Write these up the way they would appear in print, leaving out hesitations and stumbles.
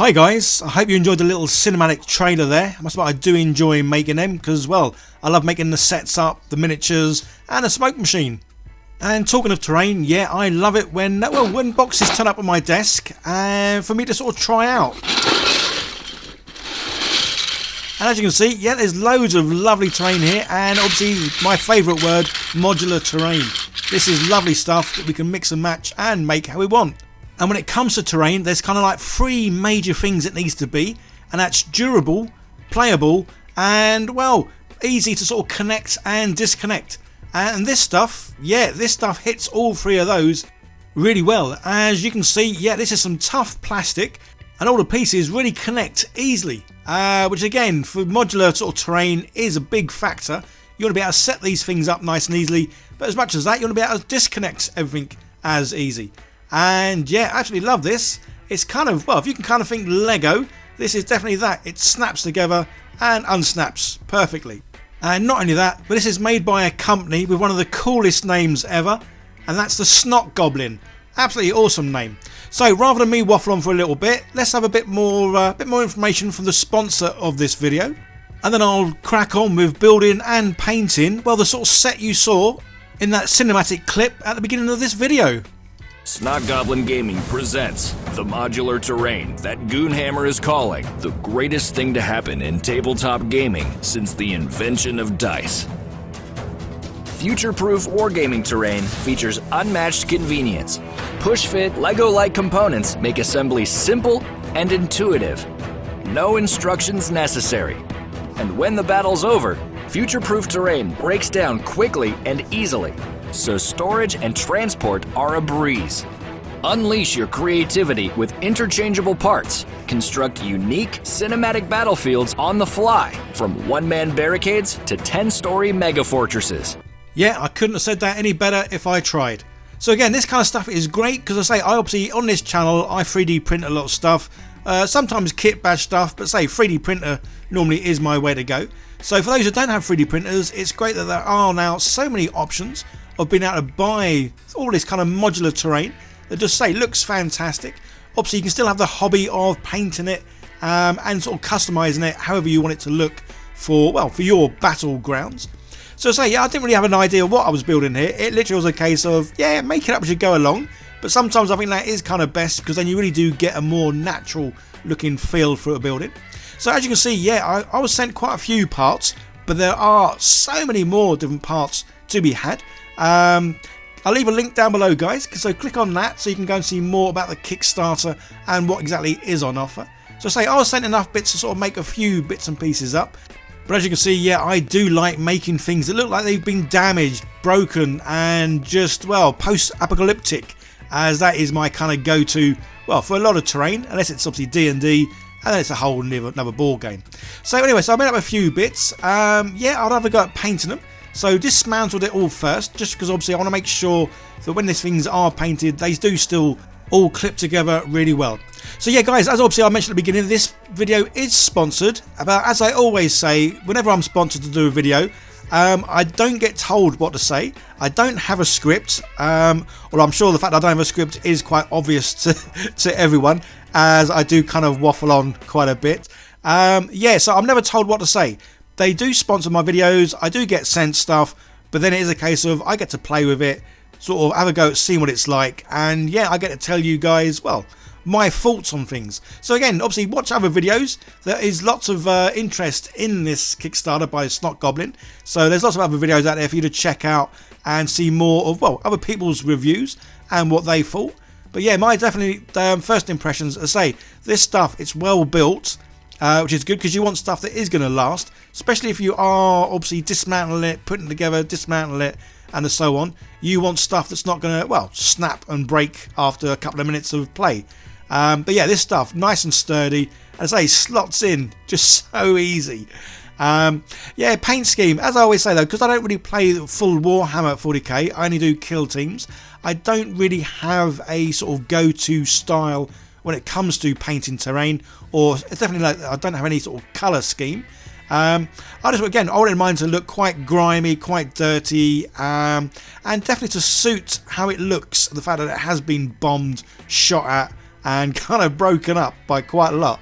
Hi guys, I hope you enjoyed the little cinematic trailer there. I must admit I do enjoy making them because, well, I love making the sets up, the miniatures and a smoke machine. And talking of terrain, yeah, I love it when boxes turn up on my desk and for me to sort of try out. And as you can see, yeah, there's loads of lovely terrain here, and obviously my favourite word, modular terrain. This is lovely stuff that we can mix and match and make how we want. And when it comes to terrain, there's kind of like three major things it needs to be, and that's durable, playable, and, well, easy to sort of connect and disconnect. And this stuff, yeah, this stuff hits all three of those really well. As you can see, yeah, this is some tough plastic, and all the pieces really connect easily, which again, for modular sort of terrain is a big factor. You want to be able to set these things up nice and easily, but as much as that, you want to be able to disconnect everything as easy. And yeah, I actually love this. It's kind of, well, if you can kind of think Lego, this is definitely that. It snaps together and unsnaps perfectly. And not only that, but this is made by a company with one of the coolest names ever, and that's the Snot Goblin. Absolutely awesome name. So rather than me waffle on for a little bit, let's have a bit more information from the sponsor of this video, and then I'll crack on with building and painting, well, the sort of set you saw in that cinematic clip at the beginning of this video. Snot Goblin Gaming presents the modular terrain that Goonhammer is calling the greatest thing to happen in tabletop gaming since the invention of dice. FutureProof Wargaming terrain features unmatched convenience. Push-fit, Lego-like components make assembly simple and intuitive. No instructions necessary. And when the battle's over, FutureProof terrain breaks down quickly and easily, so storage and transport are a breeze. Unleash your creativity with interchangeable parts. Construct unique cinematic battlefields on the fly, from one-man barricades to 10-story mega fortresses. Yeah, I couldn't have said that any better if I tried. So again, this kind of stuff is great because I obviously on this channel I 3D print a lot of stuff. Sometimes kit badge stuff, but 3D printer normally is my way to go. So for those who don't have 3D printers, it's great that there are now so many options of being able to buy all this kind of modular terrain that just looks fantastic. Obviously you can still have the hobby of painting it and sort of customizing it however you want it to look for, well, for your battlegrounds. So yeah, I didn't really have an idea of what I was building here. It literally was a case of, yeah, make it up as you go along. But sometimes I think that is kind of best because then you really do get a more natural looking feel for a building. So as you can see, yeah, I was sent quite a few parts, but there are so many more different parts to be had. I'll leave a link down below, guys, so click on that so you can go and see more about the Kickstarter and what exactly is on offer. So I was sent enough bits to sort of make a few bits and pieces up. But as you can see, yeah, I do like making things that look like they've been damaged, broken, and just, well, post-apocalyptic, as that is my kind of go-to, well, for a lot of terrain, unless it's obviously D&D, and then it's a whole another ball game. So anyway, so I made up a few bits. Yeah, I'll have a go at painting them. So dismantled it all first, just because obviously I want to make sure that when these things are painted, they do still all clip together really well. So yeah, guys, as obviously I mentioned at the beginning, this video is sponsored. As I always say, whenever I'm sponsored to do a video, I don't get told what to say. I don't have a script. Well, I'm sure the fact that I don't have a script is quite obvious to everyone, as I do kind of waffle on quite a bit. Yeah, so I'm never told what to say. They do sponsor my videos, I do get sent stuff, but then it is a case of I get to play with it, sort of have a go at seeing what it's like, and yeah, I get to tell you guys, well, my thoughts on things. So again, obviously watch other videos. There is lots of interest in this Kickstarter by Snot Goblin, so there's lots of other videos out there for you to check out and see more of, well, other people's reviews and what they thought. But yeah, my definitely first impressions, as I say, this stuff, it's well built, which is good because you want stuff that is going to last, especially if you are obviously dismantling it, putting it together, dismantle it, and so on. You want stuff that's not going to, well, snap and break after a couple of minutes of play. But yeah, this stuff, nice and sturdy, as I say, slots in just so easy. Yeah, paint scheme, as I always say though, because I don't really play full Warhammer 40k, I only do kill teams, I don't really have a sort of go-to style when it comes to painting terrain, or it's definitely like I don't have any sort of colour scheme. I wanted mine to look quite grimy, quite dirty, and definitely to suit how it looks, the fact that it has been bombed, shot at, and kind of broken up by quite a lot.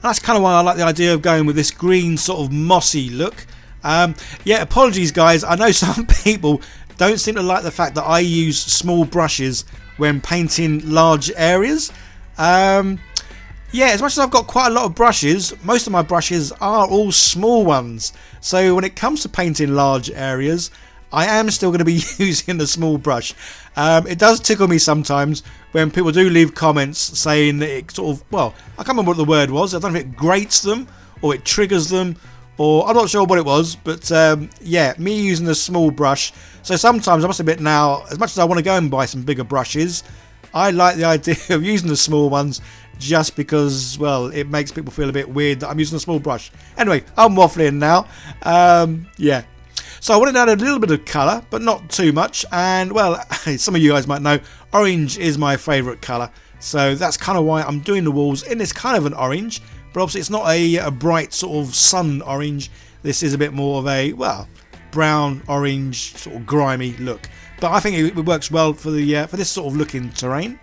That's kind of why I like the idea of going with this green sort of mossy look. Yeah, apologies guys, I know some people don't seem to like the fact that I use small brushes when painting large areas. Yeah, as much as I've got quite a lot of brushes, most of my brushes are all small ones. So when it comes to painting large areas, I am still going to be using the small brush. It does tickle me sometimes when people do leave comments saying that it sort of, well, I can't remember what the word was. I don't know if it grates them or it triggers them, or I'm not sure what it was, but yeah, me using the small brush. So sometimes I must admit now, as much as I want to go and buy some bigger brushes, I like the idea of using the small ones just because, well, it makes people feel a bit weird that I'm using a small brush. Anyway, I'm waffling now. Yeah. So I wanted to add a little bit of colour, but not too much. And, well, some of you guys might know, orange is my favourite colour. So that's kind of why I'm doing the walls in this kind of an orange. But obviously it's not a bright sort of sun orange. This is a bit more of a, well, brown, orange, sort of grimy look. But I think it works well for the for this sort of looking terrain.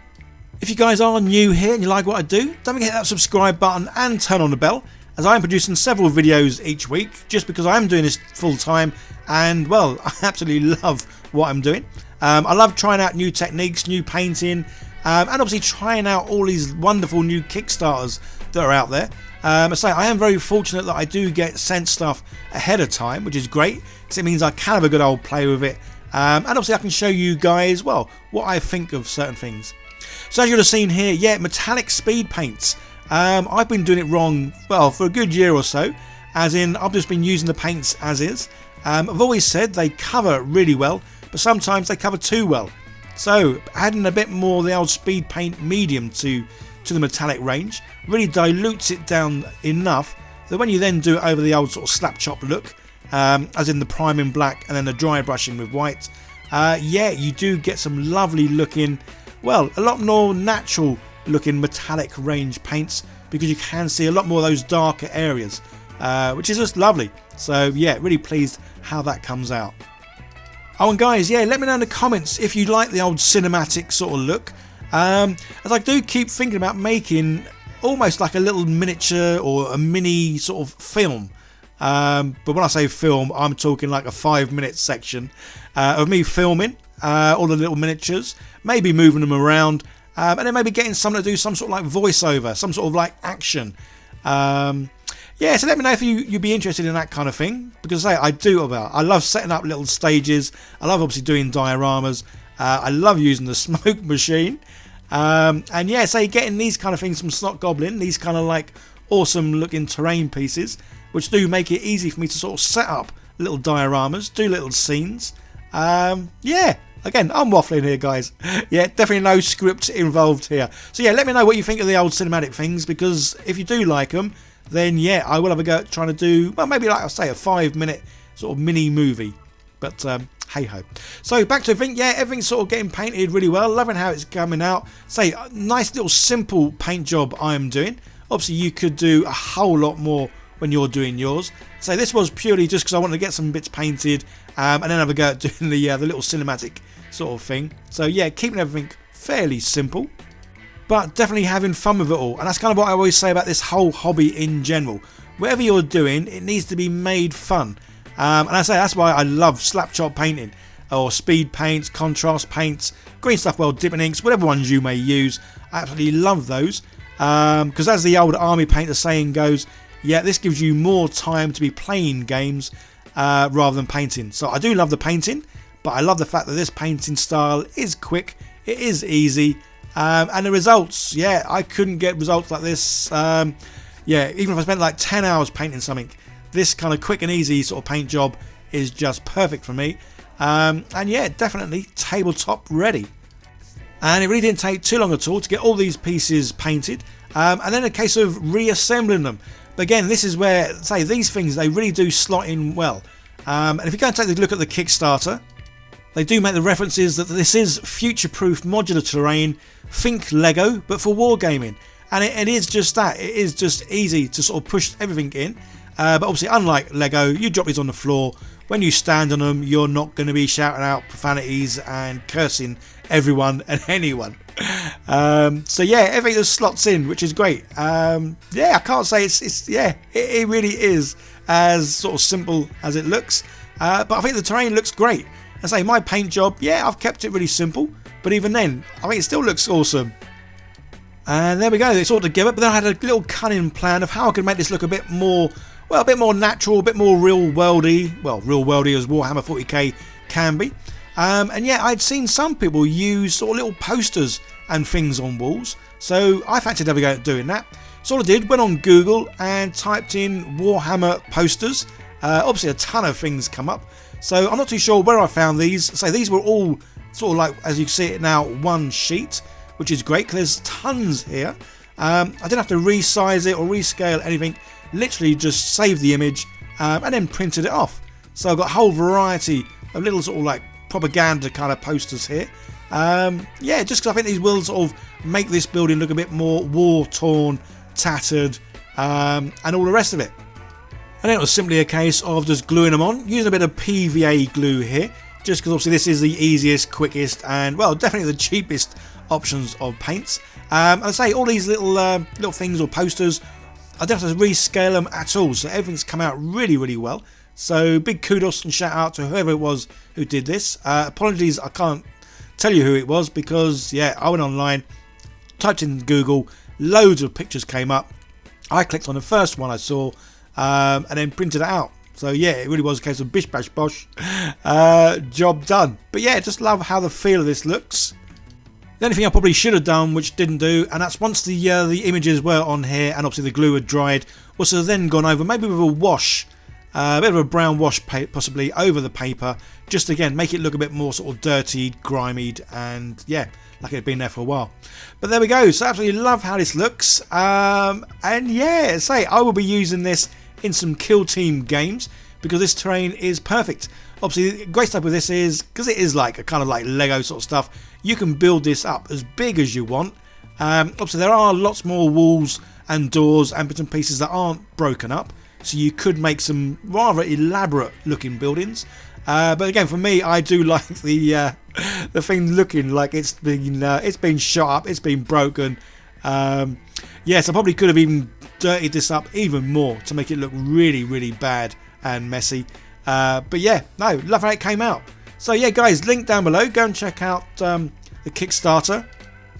If you guys are new here and you like what I do, don't forget to hit that subscribe button and turn on the bell, as I am producing several videos each week, just because I am doing this full time, and well, I absolutely love what I'm doing. I love trying out new techniques, new painting, and obviously trying out all these wonderful new Kickstarters that are out there. I say I am very fortunate that I do get sent stuff ahead of time, which is great, because it means I can have a good old play with it, and obviously I can show you guys, well, what I think of certain things. So as you would have seen here, yeah, metallic speed paints. I've been doing it wrong, well, for a good year or so, as in I've just been using the paints as is. I've always said they cover really well, but sometimes they cover too well. So adding a bit more of the old speed paint medium to the metallic range really dilutes it down enough that when you then do it over the old sort of slap chop look, as in the priming black and then the dry brushing with white, yeah, you do get some lovely looking, well, a lot more natural looking metallic range paints, because you can see a lot more of those darker areas, which is just lovely. So yeah, really pleased how that comes out. Oh, and guys, yeah, let me know in the comments if you like the old cinematic sort of look, as I do keep thinking about making almost like a little miniature or a mini sort of film. But when I say film, I'm talking like a 5-minute section of me filming all the little miniatures, maybe moving them around, and then maybe getting someone to do some sort of like voiceover, some sort of like action. Yeah, so let me know if you'd be interested in that kind of thing, because I love setting up little stages. I love obviously doing dioramas. I love using the smoke machine, and yeah, so getting these kind of things from Snot Goblin, these kind of like awesome looking terrain pieces, which do make it easy for me to sort of set up little dioramas, do little scenes. Yeah, again, I'm waffling here, guys. Yeah, definitely no script involved here. So yeah, let me know what you think of the old cinematic things, because if you do like them, then yeah, I will have a go at trying to do, well, maybe like I say, a 5-minute sort of mini movie. But hey ho. So back to everything. Yeah, everything's sort of getting painted really well. Loving how it's coming out. Say, a nice little simple paint job I am doing. Obviously, you could do a whole lot more when you're doing yours. So this was purely just because I wanted to get some bits painted, and then have a go at doing the little cinematic sort of thing. So yeah, keeping everything fairly simple, but definitely having fun with it all. And that's kind of what I always say about this whole hobby in general. Whatever you're doing, it needs to be made fun. And I say that's why I love slap chop painting, or speed paints, contrast paints, green stuff, well, dipping inks, whatever ones you may use. I absolutely love those, because as the old army painter saying goes, yeah, this gives you more time to be playing games rather than painting. So I do love the painting, but I love the fact that this painting style is quick, it is easy, and the results, yeah, I couldn't get results like this. Yeah, even if I spent like 10 hours painting something, this kind of quick and easy sort of paint job is just perfect for me. And yeah, definitely tabletop ready. And it really didn't take too long at all to get all these pieces painted, and then a case of reassembling them. But again, this is where, say, these things, they really do slot in well. And if you go and take a look at the Kickstarter, they do make the references that this is future-proof modular terrain, think Lego, but for wargaming. And it is just that. It is just easy to sort of push everything in. But obviously, unlike Lego, you drop these on the floor. When you stand on them, you're not going to be shouting out profanities and cursing everyone and anyone. So yeah, everything just slots in, which is great. Yeah, I can't say it really is as sort of simple as it looks. But I think the terrain looks great. I say my paint job, yeah, I've kept it really simple, but even then, I think it still looks awesome. And there we go, it's all together. But then I had a little cunning plan of how I could make this look a bit more, well, a bit more natural, a bit more real worldy. Well, real worldy as Warhammer 40k can be. And yeah, I'd seen some people use sort of little posters and things on walls, so I fancied having a go at doing that. So all I did, went on Google and typed in Warhammer posters. Obviously a ton of things come up, so I'm not too sure where I found these. So these were all sort of like, as you can see it now, one sheet, which is great because there's tons here. I didn't have to resize it or rescale anything, literally just saved the image and then printed it off. So I've got a whole variety of little sort of like propaganda kind of posters here. Yeah, just because I think these will sort of make this building look a bit more war-torn, tattered, and all the rest of it. And then it was simply a case of just gluing them on, using a bit of PVA glue here, just because obviously this is the easiest, quickest, and well, definitely the cheapest options of paints. And I say all these little things or posters, I don't have to rescale them at all, so everything's come out really, really well. So big kudos and shout out to whoever it was who did this. Apologies, I can't tell you who it was because yeah, I went online, typed in Google, loads of pictures came up. I clicked on the first one I saw and then printed it out. So yeah, it really was a case of bish bash bosh, job done. But yeah, just love how the feel of this looks. The only thing I probably should have done, which didn't do, and that's once the images were on here and obviously the glue had dried, was to then gone over maybe with a wash, a bit of a brown wash possibly over the paper, just again make it look a bit more sort of dirty, grimy, and yeah, like it had been there for a while. But there we go, so I absolutely love how this looks. And yeah, I will be using this in some kill team games because this terrain is perfect. Obviously the great stuff with this is, because it is like a kind of like Lego sort of stuff, you can build this up as big as you want. Obviously there are lots more walls and doors and bits and pieces that aren't broken up, so you could make some rather elaborate looking buildings. But again, for me, I do like the thing looking like it's been shot up, it's been broken. Yes, I probably could have even dirtied this up even more to make it look really, really bad and messy. But yeah, no, love how it came out. So yeah, guys, link down below. Go and check out the Kickstarter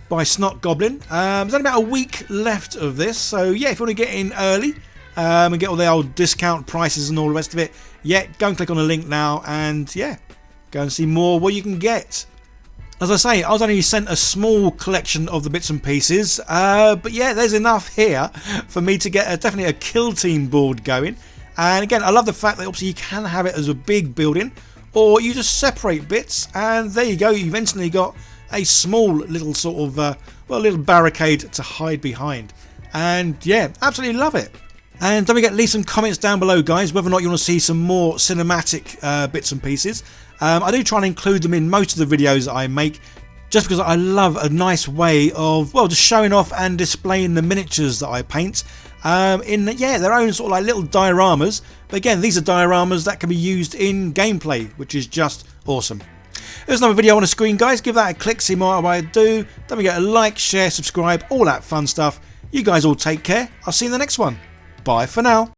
by Snot Goblin. There's only about a week left of this, so yeah, if you want to get in early and get all the old discount prices and all the rest of it, yeah, go and click on the link now and yeah, go and see more what you can get. As I say, I was only sent a small collection of the bits and pieces, but yeah, there's enough here for me to get definitely a kill team board going. And again, I love the fact that obviously you can have it as a big building, or you just separate bits, and there you go, you've instantly got a small little sort of, well, little barricade to hide behind. And yeah, absolutely love it. And don't forget, leave some comments down below, guys, whether or not you want to see some more cinematic bits and pieces. I do try and include them in most of the videos that I make, just because I love a nice way of, well, just showing off and displaying the miniatures that I paint in, yeah, their own sort of like little dioramas. But again, these are dioramas that can be used in gameplay, which is just awesome. There's another video on the screen, guys. Give that a click, see more what I do. Don't forget to like, share, subscribe, all that fun stuff. You guys all take care. I'll see you in the next one. Bye for now.